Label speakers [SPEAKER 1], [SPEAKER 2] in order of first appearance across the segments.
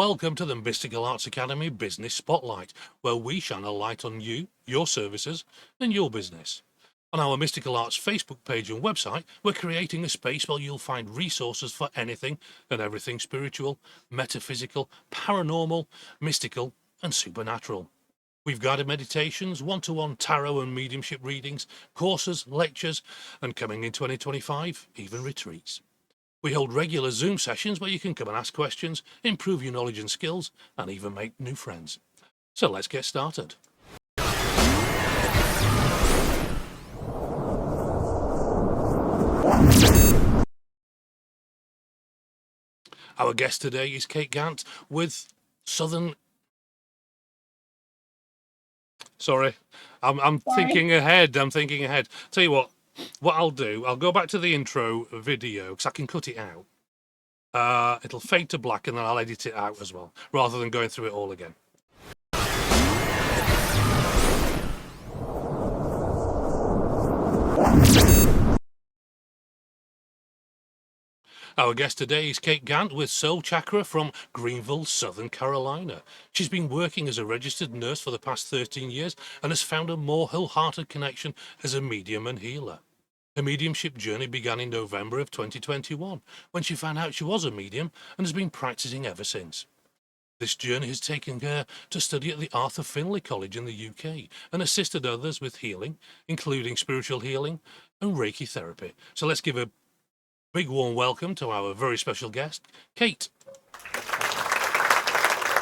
[SPEAKER 1] Welcome to the Mystical Arts Academy Business Spotlight, where we shine a light on you, your services, and your business. On our Mystical Arts Facebook page and website, we're creating a space where you'll find resources for anything and everything spiritual, metaphysical, paranormal, mystical, and supernatural. We've guided meditations, one-to-one tarot and mediumship readings, courses, lectures, and coming in 2025, even retreats. We hold regular Zoom sessions where you can come and ask questions, improve your knowledge and skills, and even make new friends. So let's get started. Our guest today is Kate Gantt with Southern... Sorry, I'm thinking ahead. Tell you what I'll do, I'll go back to the intro video because I can cut it out. It'll fade to black and then I'll edit it out as well, rather than going through it all again. Our guest today is Kate Gantt with Soul Chakra from Greenville, Southern Carolina. She's been working as a registered nurse for the past 13 years and has found a more wholehearted connection as a medium and healer. Her mediumship journey began in November of 2021, when she found out she was a medium and has been practising ever since. This journey has taken her to study at the Arthur Findlay College in the UK and assisted others with healing, including spiritual healing and Reiki therapy. So let's give a big warm welcome to our very special guest, Kate.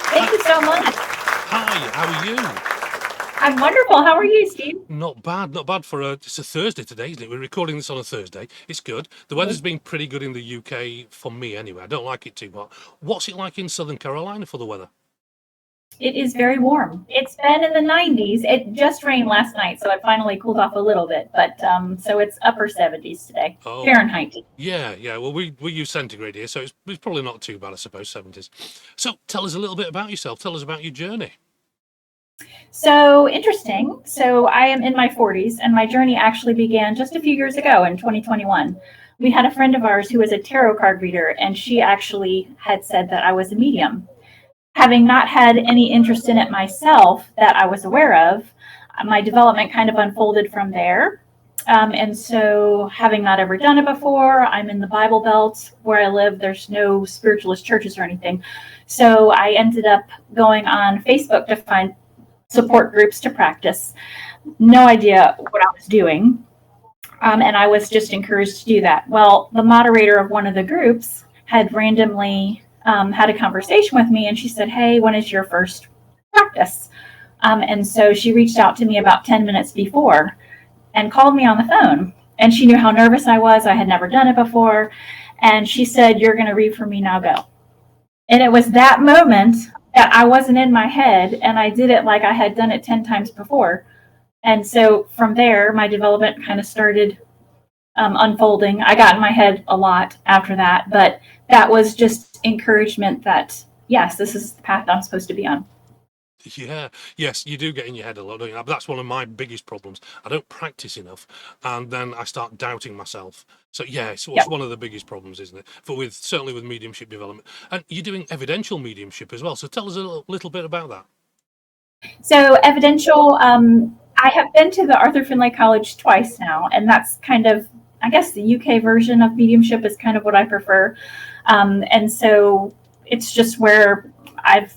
[SPEAKER 2] Thank you so much.
[SPEAKER 1] Hi, how are you?
[SPEAKER 2] I'm wonderful. How are you, Steve?
[SPEAKER 1] Not bad for it's a Thursday today, isn't it? We're recording this on a Thursday. It's good. The weather's been pretty good in the UK for me anyway. I don't like it too much. What's it like in Southern Carolina for the weather?
[SPEAKER 2] It is very warm. It's been in the 90s. It just rained last night, so it finally cooled off a little bit. But so it's upper 70s today, Fahrenheit.
[SPEAKER 1] Yeah. Well, we use centigrade here, so it's probably not too bad, I suppose, 70s. So tell us a little bit about yourself. Tell us about your journey.
[SPEAKER 2] So interesting. So I am in my 40s, and my journey actually began just a few years ago in 2021. We had a friend of ours who was a tarot card reader, and she actually had said that I was a medium. Having not had any interest in it myself that I was aware of, my development kind of unfolded from there. And so having not ever done it before, I'm in the Bible Belt where I live. There's no spiritualist churches or anything. So I ended up going on Facebook to find support groups to practice. No idea what I was doing. And I was just encouraged to do that. Well, the moderator of one of the groups had randomly had a conversation with me, and she said, "Hey, when is your first practice?" And so she reached out to me about 10 minutes before and called me on the phone. And she knew how nervous I was. I had never done it before. And she said, "You're going to read for me, now go." And it was that moment that I wasn't in my head, and I did it like I had done it 10 times before. And so from there, my development kind of started unfolding. I got in my head a lot after that, but that was just encouragement that, yes, this is the path I'm supposed to be on.
[SPEAKER 1] Yeah, yes, you do get in your head a lot, don't you? That's one of my biggest problems. I don't practice enough, and then I start doubting myself. So yeah, it's one of the biggest problems, isn't it? But certainly with mediumship development. And you're doing evidential mediumship as well. So tell us a little bit about that.
[SPEAKER 2] So Evidential, I have been to the Arthur Findlay College twice now, and that's kind of, I guess the UK version of mediumship is kind of what I prefer. And so it's just where I've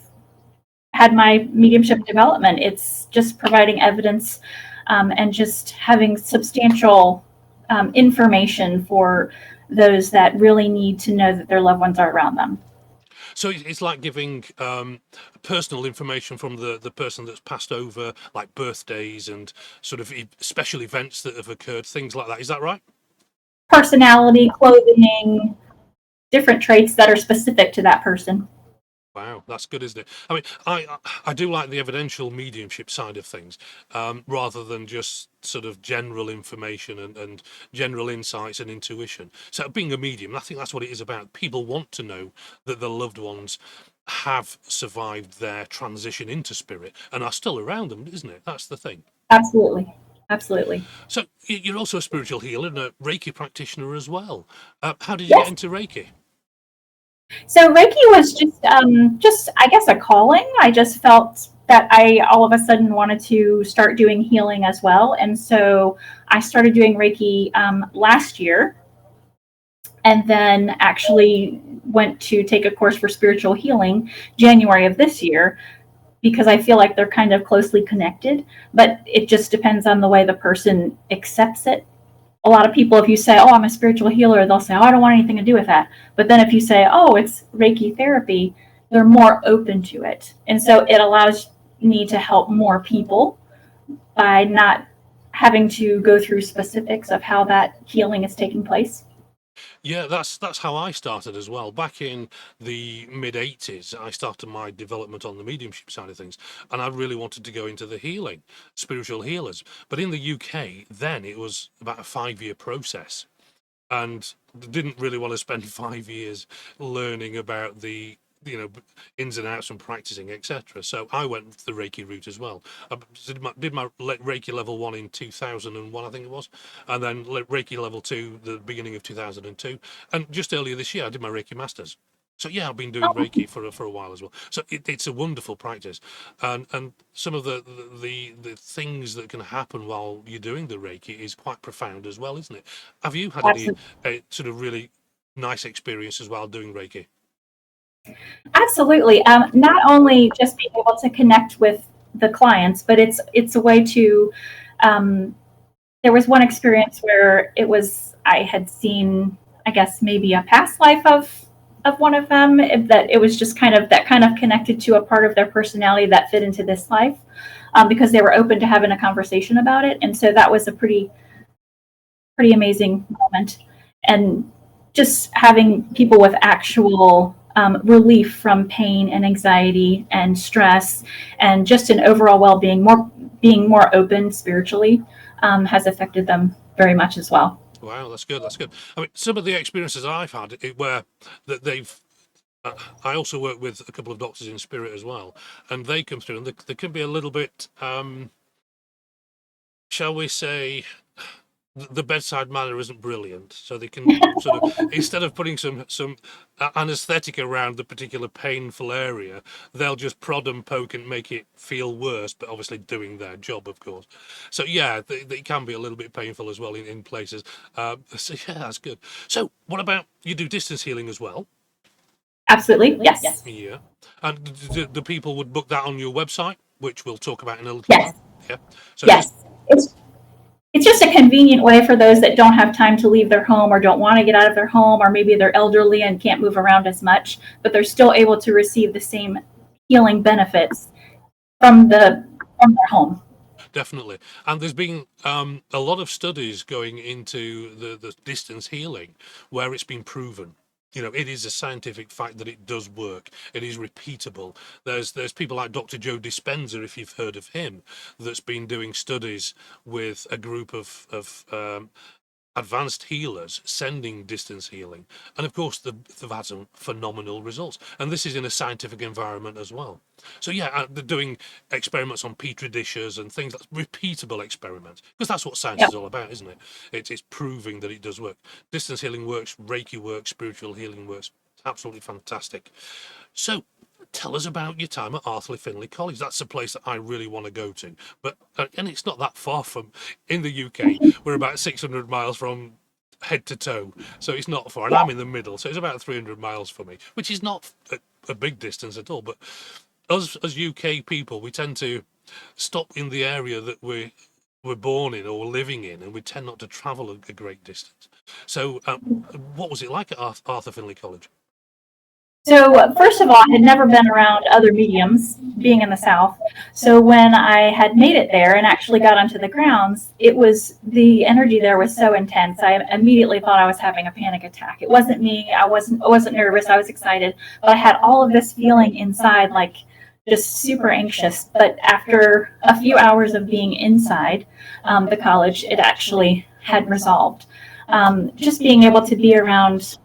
[SPEAKER 2] had my mediumship development. It's just providing evidence and just having substantial information for those that really need to know that their loved ones are around them.
[SPEAKER 1] So it's like giving personal information from the person that's passed over, like birthdays and sort of special events that have occurred, things like that. Is that right?
[SPEAKER 2] Personality, clothing, different traits that are specific to that person.
[SPEAKER 1] Wow, that's good, isn't it? I mean, I do like the evidential mediumship side of things, rather than just sort of general information and general insights and intuition. So being a medium, I think that's what it is about. People want to know that their loved ones have survived their transition into spirit and are still around them, isn't it? That's the thing.
[SPEAKER 2] Absolutely. Absolutely.
[SPEAKER 1] So you're also a spiritual healer and a Reiki practitioner as well. How did you get into Reiki?
[SPEAKER 2] So Reiki was just I guess a calling. I just felt that I all of a sudden wanted to start doing healing as well, and so I started doing Reiki last year, and then actually went to take a course for spiritual healing January of this year, because I feel like they're kind of closely connected, but it just depends on the way the person accepts it. A lot of people, if you say, oh, I'm a spiritual healer, they'll say, oh, I don't want anything to do with that. But then if you say, oh, it's Reiki therapy, they're more open to it. And so it allows me to help more people by not having to go through specifics of how that healing is taking place.
[SPEAKER 1] Yeah, that's how I started as well. Back in the mid-80s, I started my development on the mediumship side of things, and I really wanted to go into the healing, spiritual healers. But in the UK, then it was about a 5-year process, and didn't really want to spend 5 years learning about the ins and outs and practicing, etc. So I went the Reiki route as well. I did my Reiki level 1 in 2001, I think it was, and then Reiki level 2 the beginning of 2002, and just earlier this year I did my Reiki masters. So yeah, I've been doing Reiki for a while as well. So it's a wonderful practice, and some of the things that can happen while you're doing the Reiki is quite profound as well, isn't it? Have you had any
[SPEAKER 2] Absolutely.
[SPEAKER 1] sort of really nice experiences while doing Reiki?
[SPEAKER 2] Absolutely. Not only just being able to connect with the clients, but it's a way to. Um, there was one experience where I had seen, I guess maybe a past life of one of them, that it was just kind of connected to a part of their personality that fit into this life, because they were open to having a conversation about it, and so that was a pretty amazing moment. And just having people with actual relief from pain and anxiety and stress, and just an overall well-being, being more open spiritually, has affected them very much as well.
[SPEAKER 1] Wow, that's good. That's good. I mean, some of the experiences I've had where that they've. I also work with a couple of doctors in spirit as well, and they come through, and they can be a little bit, shall we say, the bedside manner isn't brilliant, so they can sort of, instead of putting some anesthetic around the particular painful area, they'll just prod and poke and make it feel worse, but obviously doing their job, of course. So yeah, they can be a little bit painful as well in places. So yeah, that's good. So what about, you do distance healing as well?
[SPEAKER 2] Absolutely, yes.
[SPEAKER 1] Yeah, and the people would book that on your website, which we'll talk about in a little
[SPEAKER 2] Yes,
[SPEAKER 1] while. Yeah, so just
[SPEAKER 2] yes. It's just a convenient way for those that don't have time to leave their home or don't want to get out of their home, or maybe they're elderly and can't move around as much, but they're still able to receive the same healing benefits from their home.
[SPEAKER 1] definitely. And there's been a lot of studies going into the distance healing where it's been proven. It is a scientific fact that it does work. It is repeatable. There's people like Dr. Joe Dispenza, if you've heard of him, that's been doing studies with a group of advanced healers sending distance healing, and of course they've had some phenomenal results, and this is in a scientific environment as well. So yeah, they're doing experiments on petri dishes and things like repeatable experiments, because that's what science
[SPEAKER 2] Yep.
[SPEAKER 1] is all about, isn't it? It's proving that it does work. Distance healing works, Reiki works, spiritual healing works. Absolutely fantastic. So tell us about your time at Arthur Findlay College. That's a place that I really want to go to. But and it's not that far from, in the UK. We're about 600 miles from head to toe, so it's not far. And I'm in the middle, so it's about 300 miles for me, which is not a big distance at all. But us as UK people, we tend to stop in the area that we're born in or living in, and we tend not to travel a great distance. So, what was it like at Arthur Findlay College?
[SPEAKER 2] So, first of all, I had never been around other mediums, being in the South. So, when I had made it there and actually got onto the grounds, the energy there was so intense. I immediately thought I was having a panic attack. It wasn't me. I wasn't nervous. I was excited, but I had all of this feeling inside, like just super anxious. But after a few hours of being inside the college, it actually had resolved. Just being able to be around.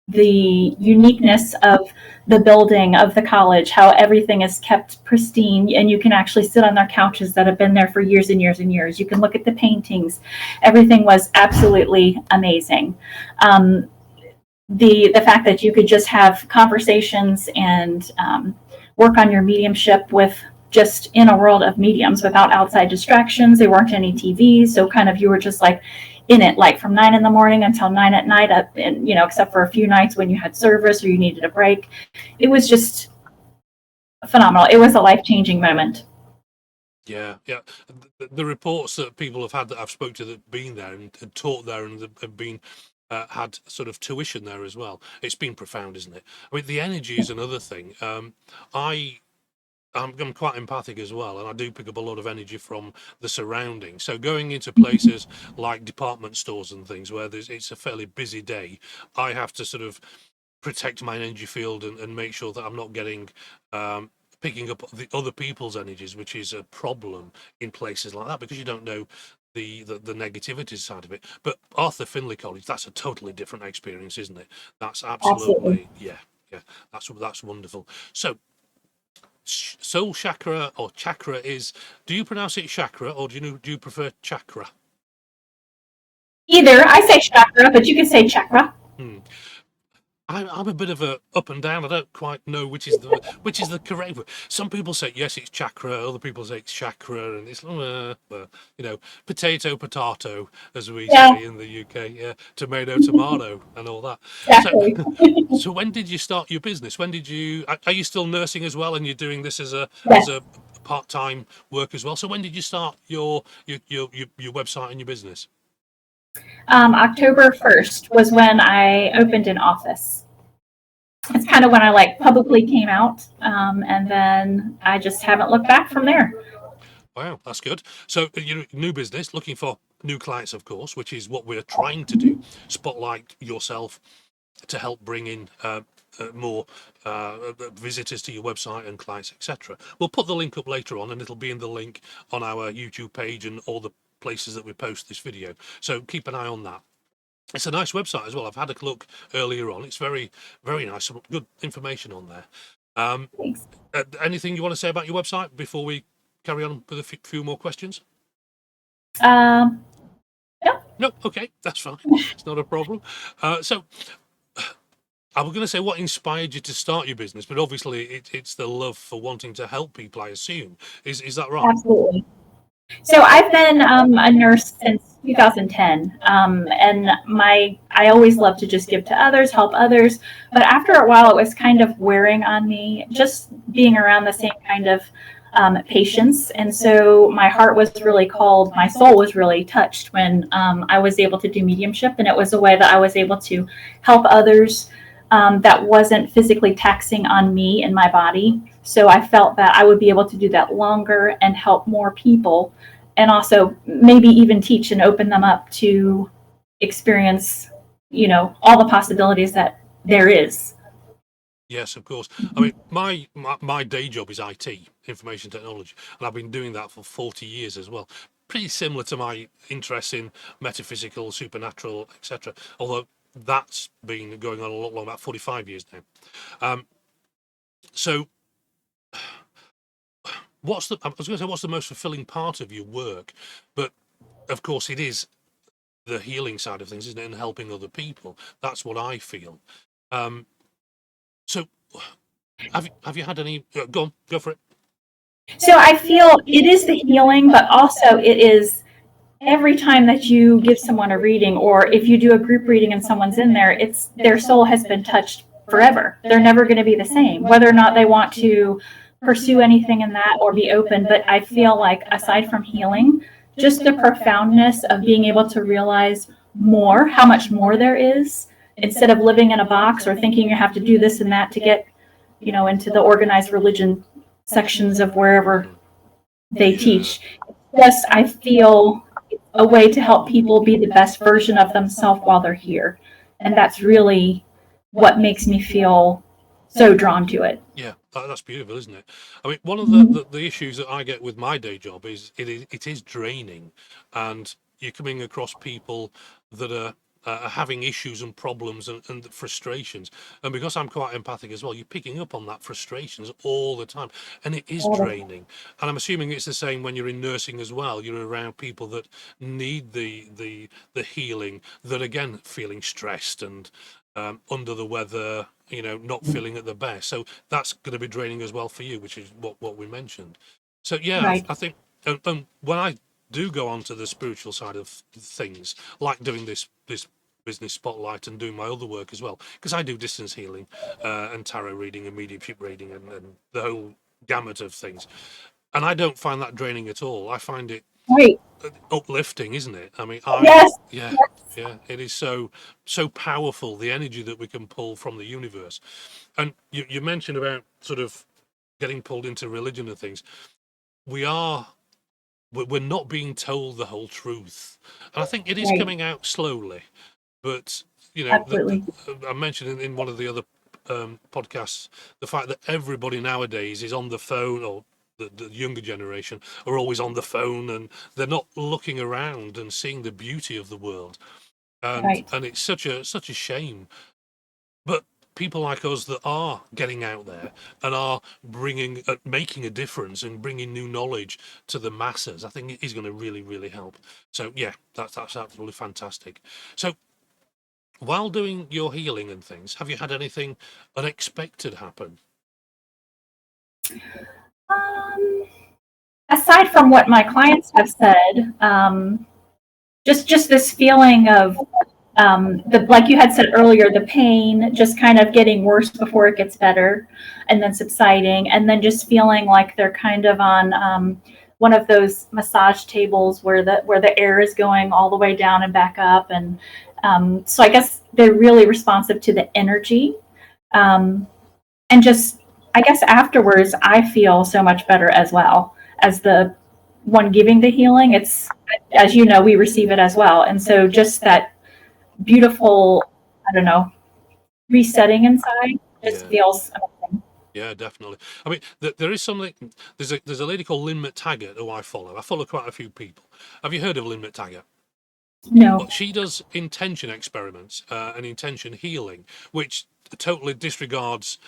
[SPEAKER 2] The uniqueness of the building of the college, how everything is kept pristine, and you can actually sit on their couches that have been there for years and years and years. You can look at the paintings. Everything was absolutely amazing. the fact that you could just have conversations and work on your mediumship with just in a world of mediums without outside distractions. There weren't any TVs, so kind of you were just like in it, like from 9 in the morning until 9 at night, up, and except for a few nights when you had service or you needed a break. It was just phenomenal. It was a life-changing moment.
[SPEAKER 1] Yeah, yeah. The reports that people have had that I've spoke to that have been there and taught there and have been had sort of tuition there as well. It's been profound, isn't it? I mean, the energy is another thing. I'm quite empathic as well, and I do pick up a lot of energy from the surroundings. So going into places like department stores and things where it's a fairly busy day, I have to sort of protect my energy field and make sure that I'm not getting picking up the other people's energies, which is a problem in places like that because you don't know the negativity side of it. But Arthur Findlay College, that's a totally different experience, isn't it? That's absolutely, yeah, that's wonderful. So Soul Chakra or chakra is, do you pronounce it chakra or do you prefer chakra?
[SPEAKER 2] Either. I say chakra, but you can say chakra.
[SPEAKER 1] I'm a bit of a up and down. I don't quite know which is the correct word. Some people say yes, it's chakra. Other people say it's chakra, and it's potato, as we say in the UK. Yeah, tomato, and all that.
[SPEAKER 2] Exactly.
[SPEAKER 1] So when did you start your business? When did you? Are you still nursing as well, and you're doing this as a
[SPEAKER 2] Yes.
[SPEAKER 1] part-time work as well? So when did you start your website and your business?
[SPEAKER 2] October 1st was when I opened an office. It's kind of when I publicly came out, and then I just haven't looked back from there.
[SPEAKER 1] Wow, that's good. So your new business, looking for new clients, of course, which is what we're trying to do. Spotlight yourself to help bring in more visitors to your website and clients, etc. We'll put the link up later on, and it'll be in the link on our YouTube page and all the places that we post this video. So keep an eye on that. It's a nice website as well. I've had a look earlier on. It's very, very nice. Some good information on there.
[SPEAKER 2] Thanks.
[SPEAKER 1] Anything you want to say about your website before we carry on with a few more questions?
[SPEAKER 2] No.
[SPEAKER 1] No, okay, that's fine. It's not a problem. So I was going to say what inspired you to start your business, but obviously it's the love for wanting to help people, I assume. Is that right?
[SPEAKER 2] Absolutely. So I've been a nurse since 2010, and I always love to just give to others, help others. But after a while, it was kind of wearing on me, just being around the same kind of patients. And so my heart was really called, my soul was really touched when I was able to do mediumship, and it was a way that I was able to help others that wasn't physically taxing on me and my body. So I felt that I would be able to do that longer and help more people, and also maybe even teach and open them up to experience, all the possibilities that there is.
[SPEAKER 1] Yes, of course. I mean, my day job is IT, information technology, and I've been doing that for 40 years as well. Pretty similar to my interest in metaphysical, supernatural, etc. Although that's been going on a lot longer, about 45 years now. So I was going to say, what's the most fulfilling part of your work? But of course, it is the healing side of things, isn't it? And helping other people. That's what I feel. So have you had any? Go for it.
[SPEAKER 2] So I feel it is the healing, but also it is every time that you give someone a reading, or if you do a group reading and someone's in there, it's their soul has been touched forever. They're never going to be the same, whether or not they want to pursue anything in that or be open. But I feel like aside from healing, just the profoundness of being able to realize more, how much more there is, instead of living in a box or thinking you have to do this and that to get, into the organized religion sections of wherever they teach. Just, I feel a way to help people be the best version of themselves while they're here. And that's really what makes me feel so drawn to it.
[SPEAKER 1] Yeah, that's beautiful, isn't it? I mean, one of the issues that I get with my day job is it is draining, and you're coming across people that are having issues and problems and frustrations. And because I'm quite empathic as well, you're picking up on that frustrations all the time, and it is draining. And I'm assuming it's the same when you're in nursing as well. You're around people that need the healing, that again feeling stressed and under the weather, not feeling at the best. So that's going to be draining as well for you, which is what we mentioned. So yeah,
[SPEAKER 2] Right.
[SPEAKER 1] I think when I do go onto the spiritual side of things, like doing this business spotlight and doing my other work as well, because I do distance healing and tarot reading and mediumship reading and the whole gamut of things, and I don't find that draining at all. I find it
[SPEAKER 2] Right.
[SPEAKER 1] uplifting, isn't it? I mean,
[SPEAKER 2] Yes.
[SPEAKER 1] yeah, yeah, it is so powerful, the energy that we can pull from the universe. And you mentioned about sort of getting pulled into religion and things. We're not being told the whole truth, and I think it is
[SPEAKER 2] Right.
[SPEAKER 1] coming out slowly. But
[SPEAKER 2] Absolutely.
[SPEAKER 1] I mentioned in one of the other podcasts the fact that everybody nowadays is on the phone, or the younger generation are always on the phone, and they're not looking around and seeing the beauty of the world, and
[SPEAKER 2] Right.
[SPEAKER 1] it's such a shame. But people like us that are getting out there and are making a difference and bringing new knowledge to the masses, I think it is going to really, really help. So yeah, that's absolutely fantastic. So while doing your healing and things, have you had anything unexpected happen?
[SPEAKER 2] Um, Aside from what my clients have said, just this feeling of like you had said earlier, the pain just kind of getting worse before it gets better, and then subsiding, and then just feeling like they're kind of on one of those massage tables where the air is going all the way down and back up, and so I guess they're really responsive to the energy, um, and just I guess afterwards I feel so much better as well as the one giving the healing. It's, as you know, we receive it as well, and so just that beautiful, I don't know, resetting inside just
[SPEAKER 1] Yeah,
[SPEAKER 2] feels amazing.
[SPEAKER 1] yeah, definitely. I mean, there is something. There's a lady called Lynn McTaggart who I follow. I follow quite a few people. Have you heard of Lynn McTaggart? Well,
[SPEAKER 2] No.
[SPEAKER 1] she does intention experiments and intention healing, which totally disregards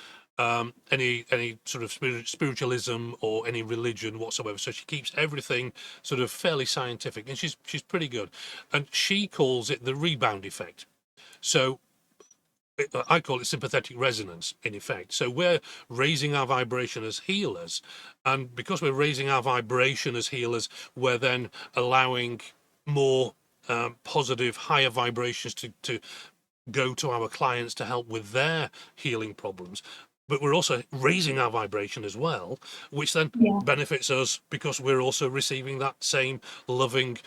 [SPEAKER 1] any sort of spiritualism or any religion whatsoever. So she keeps everything sort of fairly scientific, and she's pretty good. And she calls it the rebound effect. So I call it sympathetic resonance, in effect. So we're raising our vibration as healers, and because we're raising our vibration as healers, we're then allowing more positive, higher vibrations to go to our clients to help with their healing problems. But we're also raising our vibration as well, which then
[SPEAKER 2] Yeah.
[SPEAKER 1] benefits us because we're also receiving that same loving,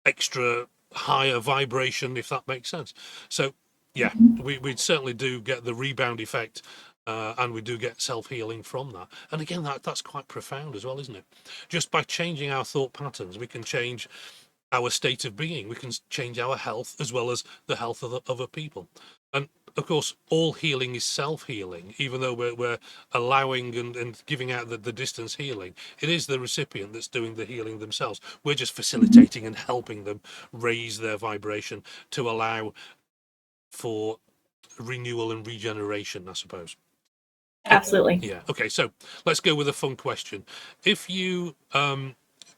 [SPEAKER 1] extra higher vibration, if that makes sense. So yeah, we certainly do get the rebound effect, and we do get self-healing from that. And again, that's quite profound as well, isn't it? Just by changing our thought patterns, we can change our state of being. We can change our health as well as the health of other people. And of course, all healing is self-healing, even though we're allowing and giving out the distance healing. It is the recipient that's doing the healing themselves. We're just facilitating and helping them raise their vibration to allow for renewal and regeneration, I suppose.
[SPEAKER 2] Absolutely.
[SPEAKER 1] Yeah. Okay. So let's go with a fun question. If you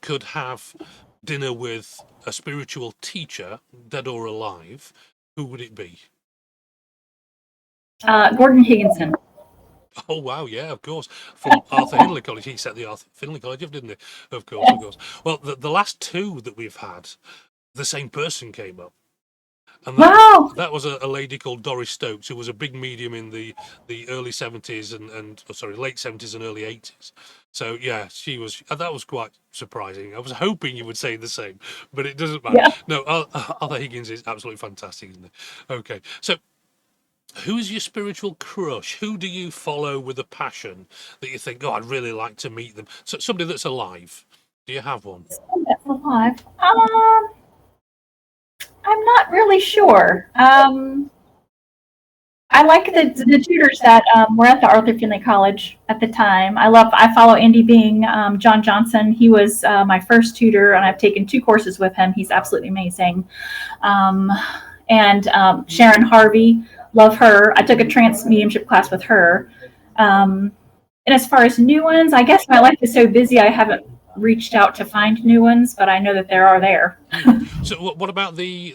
[SPEAKER 1] could have dinner with a spiritual teacher, dead or alive, who would it be?
[SPEAKER 2] Gordon Higginson.
[SPEAKER 1] Oh wow, yeah, of course. From Arthur Findlay College, he set the Arthur Findlay College up, didn't he? Of course, of course. Well, the last two that we've had, the same person came up. And
[SPEAKER 2] Wow.
[SPEAKER 1] that was a lady called Doris Stokes, who was a big medium in the early 70s and sorry, late 70s and early 80s. So yeah, she was. That was quite surprising. I was hoping you would say the same, but it doesn't matter.
[SPEAKER 2] Yeah.
[SPEAKER 1] No, Arthur Higgins is absolutely fantastic, isn't he? Okay, so who's your spiritual crush? Who do you follow with a passion that you think, oh, I'd really like to meet them? So somebody that's alive. Do you have one?
[SPEAKER 2] That's alive. I'm not really sure. I like the tutors that were at the Arthur Findlay College at the time. I follow Andy Bing, John Johnson. He was my first tutor, and I've taken 2 courses with him. He's absolutely amazing. And Sharon Harvey, love her. I took a trance mediumship class with her. And as far as new ones, I guess my life is so busy I haven't reached out to find new ones, but I know that there are there.
[SPEAKER 1] So what about the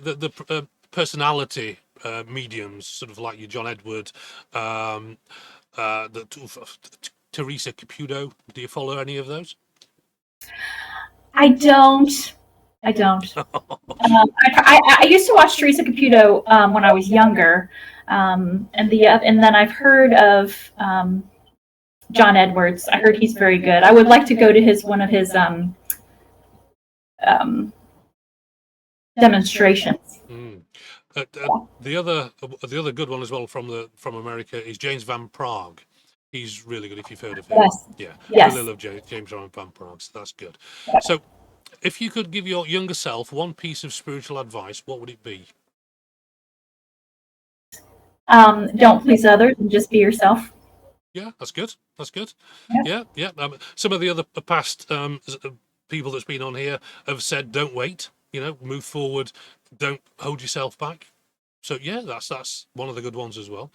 [SPEAKER 1] personality mediums, sort of like your John Edward, Teresa Caputo. Do you follow any of those?
[SPEAKER 2] I don't. I used to watch Teresa Caputo when I was younger, and then I've heard of John Edwards. I heard he's very good. I would like to go to one of his demonstrations.
[SPEAKER 1] The other good one as well from America is James Van Prague. He's really good if you've heard of him.
[SPEAKER 2] Yes.
[SPEAKER 1] Yeah.
[SPEAKER 2] Yes.
[SPEAKER 1] Really love James Van Prague. So that's good. So if you could give your younger self one piece of spiritual advice, what would it be?
[SPEAKER 2] Don't please others and just be yourself.
[SPEAKER 1] Yeah, that's good. That's good.
[SPEAKER 2] Yeah.
[SPEAKER 1] Yeah. Some of the other past people that's been on here have said, don't wait, move forward. Don't hold yourself back. So yeah, that's one of the good ones as well.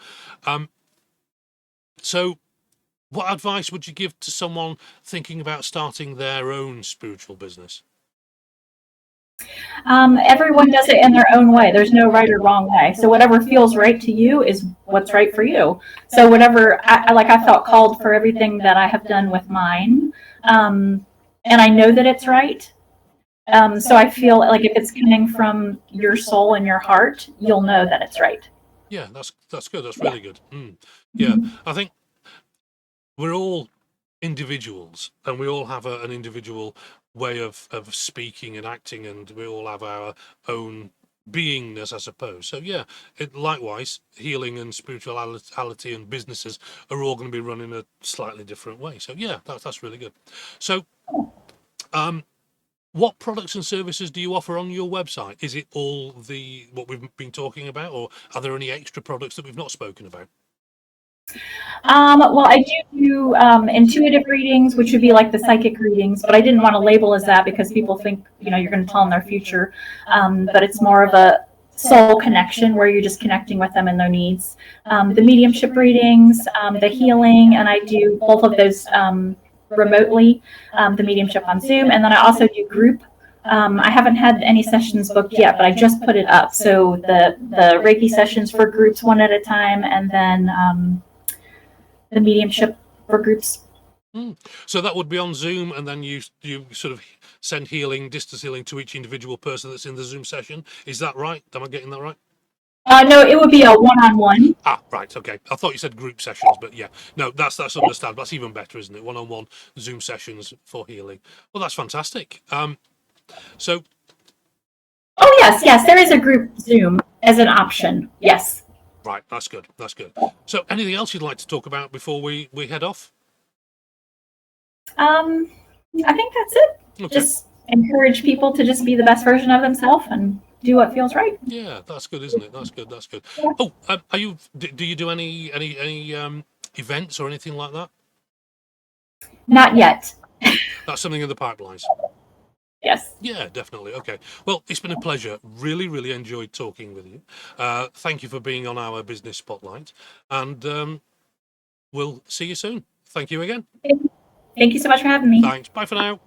[SPEAKER 1] So what advice would you give to someone thinking about starting their own spiritual business?
[SPEAKER 2] Everyone does it in their own way. There's no right or wrong way. So whatever feels right to you is what's right for you. So whatever, I felt called for everything that I have done with mine. And I know that it's right. So I feel like if it's coming from your soul and your heart, you'll know that it's right.
[SPEAKER 1] Yeah, that's good. That's really good. Yeah, I think we're all individuals, and we all have an individual way of speaking and acting, and we all have our own beingness, I suppose. So yeah, likewise, healing and spirituality and businesses are all going to be run in a slightly different way. So yeah, that's really good. So what products and services do you offer on your website? Is it all what we've been talking about, or are there any extra products that we've not spoken about?
[SPEAKER 2] Well, I do intuitive readings, which would be like the psychic readings, but I didn't want to label as that because people think, you're going to tell them their future. But it's more of a soul connection where you're just connecting with them and their needs. The mediumship readings, the healing, and I do both of those remotely, the mediumship on Zoom, and then I also do group. I haven't had any sessions booked yet, but I just put it up. So the Reiki sessions for groups one at a time, and then the mediumship for groups.
[SPEAKER 1] So that would be on Zoom, and then you sort of send distance healing to each individual person that's in the Zoom session. Is that right? Am I getting that right?
[SPEAKER 2] No, it would be a one-on-one.
[SPEAKER 1] Right, okay. I thought you said group sessions, but yeah, no, that's understandable. That's even better, isn't it? One-on-one Zoom sessions for healing. Well, that's fantastic. So.
[SPEAKER 2] Oh yes, there is a group Zoom as an option. Yes.
[SPEAKER 1] Right, that's good. That's good. So, anything else you'd like to talk about before we head off?
[SPEAKER 2] I think that's it. Okay. Just encourage people to just be the best version of themselves and do what feels right.
[SPEAKER 1] Yeah, that's good, isn't it? That's good. That's good. Yeah. Oh, do you do any events or anything like that?
[SPEAKER 2] Not yet.
[SPEAKER 1] That's something in the pipelines.
[SPEAKER 2] Yes.
[SPEAKER 1] Yeah, definitely. Okay. Well, it's been a pleasure. Really, really enjoyed talking with you. Thank you for being on our business spotlight, and we'll see you soon. Thank you again.
[SPEAKER 2] Thank you so much for having me.
[SPEAKER 1] Thanks. Bye for now.